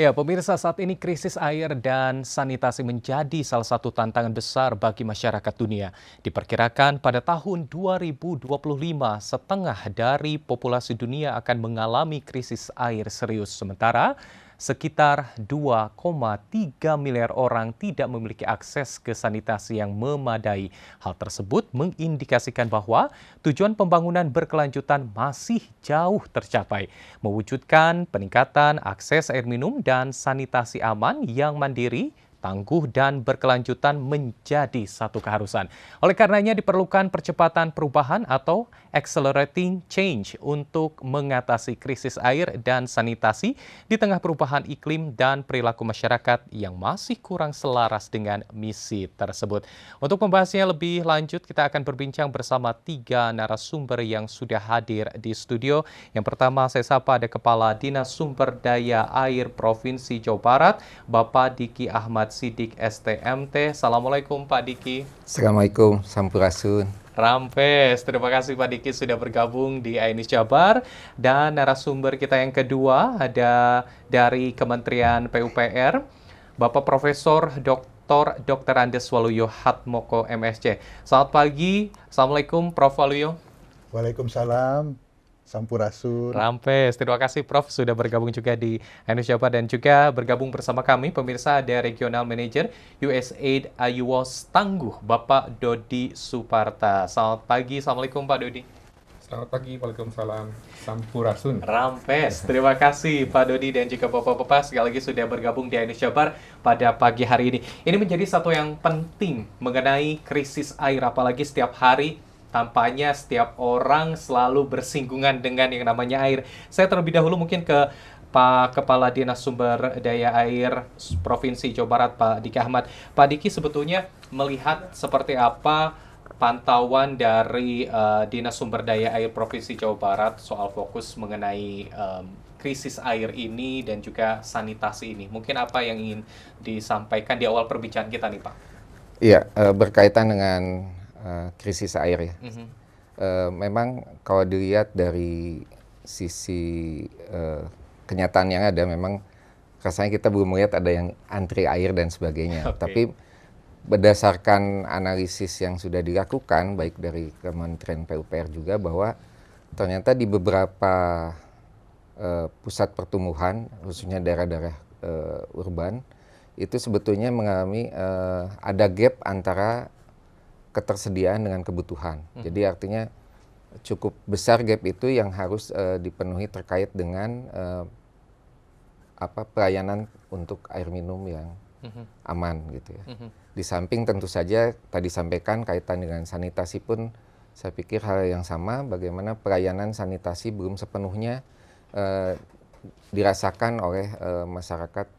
Ya, pemirsa, saat ini krisis air dan sanitasi menjadi salah satu tantangan besar bagi masyarakat dunia. Diperkirakan pada tahun 2025, setengah dari populasi dunia akan mengalami krisis air serius. Sementara sekitar 2,3 miliar orang tidak memiliki akses ke sanitasi yang memadai. Hal tersebut mengindikasikan bahwa tujuan pembangunan berkelanjutan masih jauh tercapai, mewujudkan peningkatan akses air minum dan sanitasi aman yang mandiri, tangguh, dan berkelanjutan menjadi satu keharusan. Oleh karenanya diperlukan percepatan perubahan atau accelerating change untuk mengatasi krisis air dan sanitasi di tengah perubahan iklim dan perilaku masyarakat yang masih kurang selaras dengan misi tersebut. Untuk membahasnya lebih lanjut, kita akan berbincang bersama 3 narasumber yang sudah hadir di studio. Yang pertama, saya sapa ada Kepala Dinas Sumber Daya Air Provinsi Jawa Barat, Bapak Diki Ahmad Sidik STMT. Assalamualaikum Pak Diki. Assalamualaikum, Sampurasun. Rampes, terima kasih Pak Diki sudah bergabung di Ainis Jabar. Dan narasumber kita yang kedua ada dari Kementerian PUPR, Bapak Profesor Dr. Andes Waluyo Hatmoko MSc. Selamat pagi, Assalamualaikum Prof. Waluyo. Waalaikumsalam, Sampurasun. Rampes, terima kasih Prof sudah bergabung juga di Indonesia Jabar dan juga bergabung bersama kami pemirsa ada Regional Manager USAID Ayuwas Tangguh, Bapak Dodi Suparta. Selamat pagi, Assalamualaikum Pak Dodi. Selamat pagi, Waalaikumsalam, Sampurasun. Rampes, terima kasih Pak Dodi dan juga Bapak-Bapak sekali lagi sudah bergabung di Indonesia Jabar pada pagi hari ini. Ini menjadi satu yang penting mengenai krisis air, apalagi setiap hari tampaknya setiap orang selalu bersinggungan dengan yang namanya air. Saya terlebih dahulu mungkin ke Pak Kepala Dinas Sumber Daya Air Provinsi Jawa Barat, Pak Diki Ahmad. Pak Diki, sebetulnya melihat seperti apa pantauan dari Dinas Sumber Daya Air Provinsi Jawa Barat soal fokus mengenai krisis air ini dan juga sanitasi ini. Mungkin apa yang ingin disampaikan di awal perbincangan kita nih Pak? Iya, berkaitan dengan krisis air ya. Memang kalau dilihat dari sisi kenyataan yang ada, memang rasanya kita belum melihat ada yang antri air dan sebagainya. Okay. Tapi berdasarkan analisis yang sudah dilakukan, baik dari Kementerian PUPR juga, bahwa ternyata di beberapa pusat pertumbuhan, khususnya daerah-daerah urban, itu sebetulnya mengalami ada gap antara ketersediaan dengan kebutuhan. Jadi artinya cukup besar gap itu yang harus dipenuhi terkait dengan pelayanan untuk air minum yang aman gitu ya. Di samping tentu saja tadi sampaikan kaitan dengan sanitasi pun saya pikir hal yang sama, bagaimana pelayanan sanitasi belum sepenuhnya dirasakan oleh masyarakat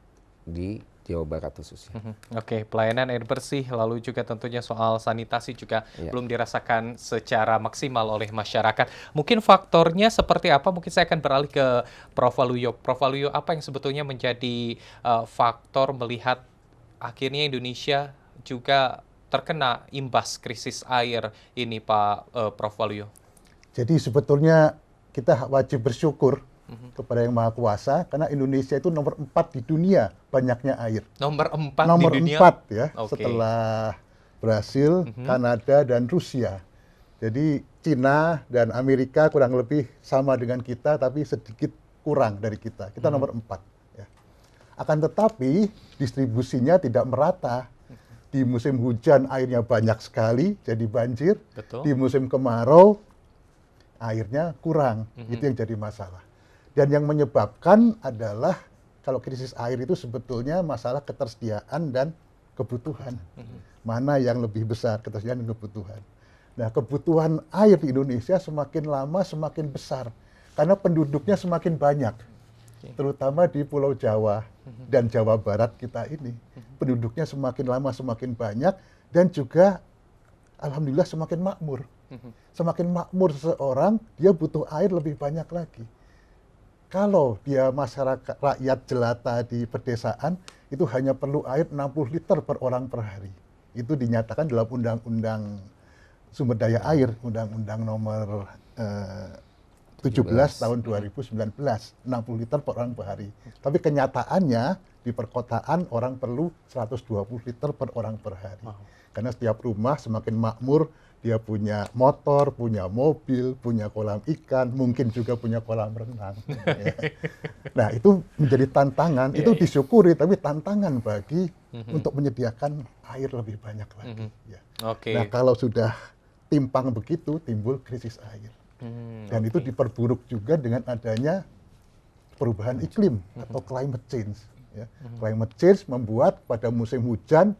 di Jawa Barat khususnya. Oke, pelayanan air bersih, lalu juga tentunya soal sanitasi juga belum dirasakan secara maksimal oleh masyarakat. Mungkin faktornya seperti apa? Mungkin saya akan beralih ke Prof. Waluyo. Prof. Waluyo, apa yang sebetulnya menjadi faktor melihat akhirnya Indonesia juga terkena imbas krisis air ini, Pak Prof. Waluyo? Jadi sebetulnya kita wajib bersyukur kepada Yang Maha Kuasa, karena Indonesia itu nomor 4 di dunia banyaknya air. Nomor 4 nomor di dunia? 4 ya, Okay. setelah Brasil, Kanada, dan Rusia. Jadi Cina dan Amerika kurang lebih sama dengan kita, tapi sedikit kurang dari kita. Kita nomor 4. Ya. Akan tetapi distribusinya tidak merata. Di musim hujan airnya banyak sekali, jadi banjir. Betul. Di musim kemarau airnya kurang. Itu yang jadi masalah. Dan yang menyebabkan adalah kalau krisis air itu sebetulnya masalah ketersediaan dan kebutuhan. Mana yang lebih besar, ketersediaan dan kebutuhan. Nah, kebutuhan air di Indonesia semakin lama semakin besar. Karena penduduknya semakin banyak. Terutama di Pulau Jawa dan Jawa Barat kita ini. Penduduknya semakin lama semakin banyak dan juga alhamdulillah semakin makmur. Semakin makmur seseorang, dia butuh air lebih banyak lagi. Kalau dia masyarakat rakyat jelata di pedesaan, itu hanya perlu air 60 liter per orang per hari. Itu dinyatakan dalam Undang-Undang Sumber Daya Air, Undang-Undang nomor 17 tahun 2019, 60 liter per orang per hari. Tapi kenyataannya di perkotaan orang perlu 120 liter per orang per hari. Karena setiap rumah semakin makmur, dia punya motor, punya mobil, punya kolam ikan, mungkin juga punya kolam renang. Ya. Nah, itu menjadi tantangan, itu disyukuri, tapi tantangan bagi untuk menyediakan air lebih banyak lagi. Ya. Nah, kalau sudah timpang begitu, timbul krisis air. Dan itu diperburuk juga dengan adanya perubahan iklim atau climate change. Ya. Climate change membuat pada musim hujan,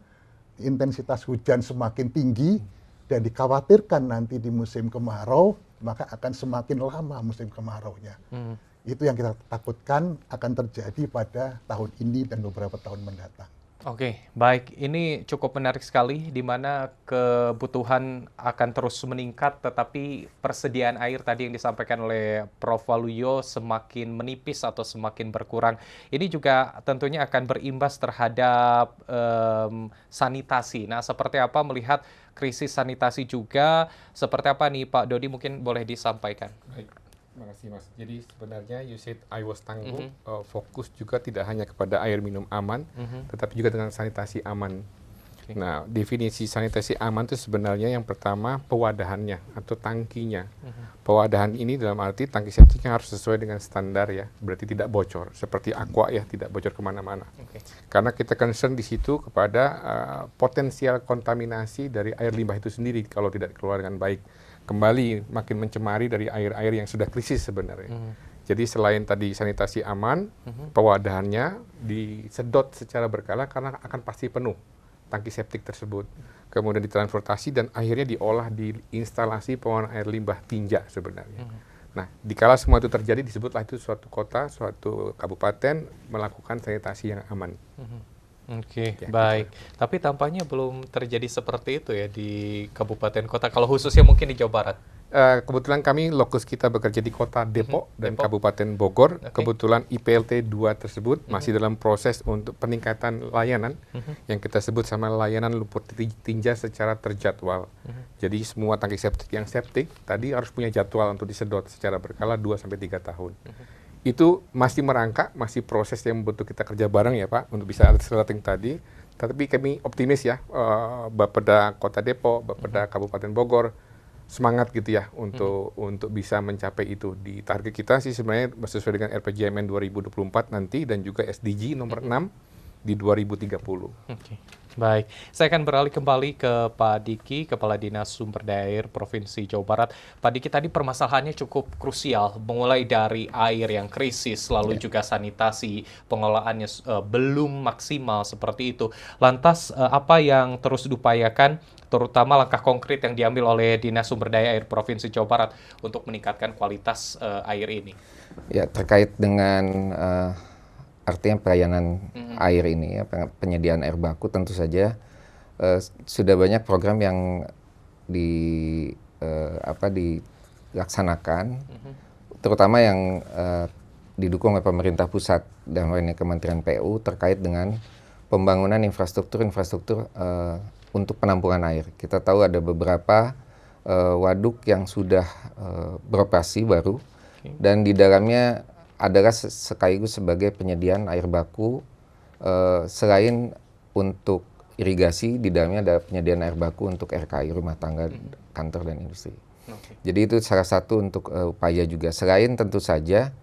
intensitas hujan semakin tinggi, dan dikhawatirkan nanti di musim kemarau, maka akan semakin lama musim kemaraunya. Itu yang kita takutkan akan terjadi pada tahun ini dan beberapa tahun mendatang. Oke, baik. Ini cukup menarik sekali, di mana kebutuhan akan terus meningkat, tetapi persediaan air tadi yang disampaikan oleh Prof. Waluyo semakin menipis atau semakin berkurang. Ini juga tentunya akan berimbas terhadap sanitasi. Nah, seperti apa melihat krisis sanitasi juga? Seperti apa nih Pak Dodi, mungkin boleh disampaikan? Baik, terima kasih Mas. Jadi sebenarnya you said I was tangguh, fokus juga tidak hanya kepada air minum aman, tetapi juga dengan sanitasi aman. Nah, definisi sanitasi aman itu sebenarnya yang pertama pewadahannya atau tangkinya. Pewadahan ini dalam arti tangki septiknya harus sesuai dengan standar ya, berarti tidak bocor. Seperti aqua ya, tidak bocor kemana-mana. Karena kita concern di situ kepada potensial kontaminasi dari air limbah itu sendiri kalau tidak dikeluarkan dengan baik. Kembali makin mencemari dari air-air yang sudah krisis sebenarnya. Jadi selain tadi sanitasi aman, pewadahannya disedot secara berkala karena akan pasti penuh tangki septik tersebut. Kemudian ditransportasi dan akhirnya diolah di instalasi pengolahan air limbah tinja sebenarnya. Nah, dikala semua itu terjadi disebutlah itu suatu kota, suatu kabupaten melakukan sanitasi yang aman. Oke, Ya, baik. Tapi tampaknya belum terjadi seperti itu ya di kabupaten kota, kalau khususnya mungkin di Jawa Barat. Kebetulan kami lokus kita bekerja di kota Depok dan Kabupaten Bogor. Kebetulan IPLT 2 tersebut masih dalam proses untuk peningkatan layanan yang kita sebut sama layanan lumpur tinja secara terjadwal. Jadi semua tangki septik yang septik tadi harus punya jadwal untuk disedot secara berkala 2-3 tahun. Itu masih merangkak, masih proses yang butuh kita kerja bareng ya Pak untuk bisa accelerating tadi. Tapi kami optimis ya, Bapeda Kota Depok, Bapeda Kabupaten Bogor semangat gitu ya untuk bisa mencapai itu. Di target kita sih sebenarnya sesuai dengan RPJMN 2024 nanti dan juga SDG nomor 6 di 2030. Oke. Baik, saya akan beralih kembali ke Pak Diki, Kepala Dinas Sumber Daya Air Provinsi Jawa Barat. Pak Diki, tadi permasalahannya cukup krusial, mulai dari air yang krisis, lalu juga sanitasi, pengolahannya belum maksimal seperti itu. Lantas, apa yang terus diupayakan, terutama langkah konkret yang diambil oleh Dinas Sumber Daya Air Provinsi Jawa Barat untuk meningkatkan kualitas air ini? Ya, terkait dengan artinya pelayanan air ini, ya, penyediaan air baku tentu saja sudah banyak program yang dilaksanakan, terutama yang didukung oleh pemerintah pusat dan oleh Kementerian PU terkait dengan pembangunan infrastruktur untuk penampungan air. Kita tahu ada beberapa waduk yang sudah beroperasi baru, dan di dalamnya adalah sekaligus sebagai penyediaan air baku. Selain untuk irigasi, di dalamnya ada penyediaan air baku untuk RKI, rumah tangga, kantor, dan industri. Jadi itu salah satu untuk upaya juga. Selain tentu saja,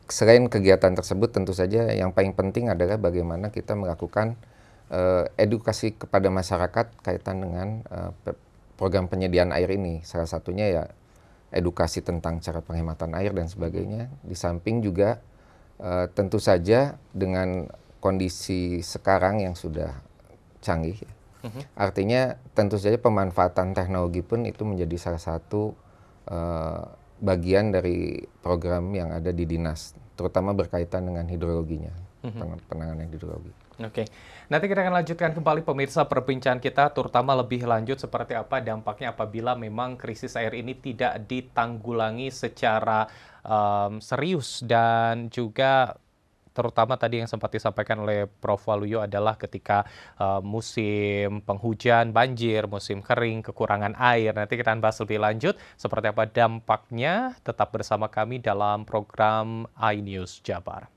selain kegiatan tersebut, tentu saja yang paling penting adalah bagaimana kita melakukan edukasi kepada masyarakat kaitan dengan program penyediaan air ini. Salah satunya ya edukasi tentang cara penghematan air dan sebagainya. Di samping juga tentu saja dengan kondisi sekarang yang sudah canggih, artinya tentu saja pemanfaatan teknologi pun itu menjadi salah satu bagian dari program yang ada di dinas, terutama berkaitan dengan hidrologinya, penanganan hidrologi. Oke, nanti kita akan lanjutkan kembali pemirsa perbincangan kita, terutama lebih lanjut seperti apa dampaknya apabila memang krisis air ini tidak ditanggulangi secara serius dan juga terutama tadi yang sempat disampaikan oleh Prof. Waluyo adalah ketika musim penghujan, banjir, musim kering, kekurangan air. Nanti kita akan bahas lebih lanjut seperti apa dampaknya. Tetap bersama kami dalam program iNews Jabar.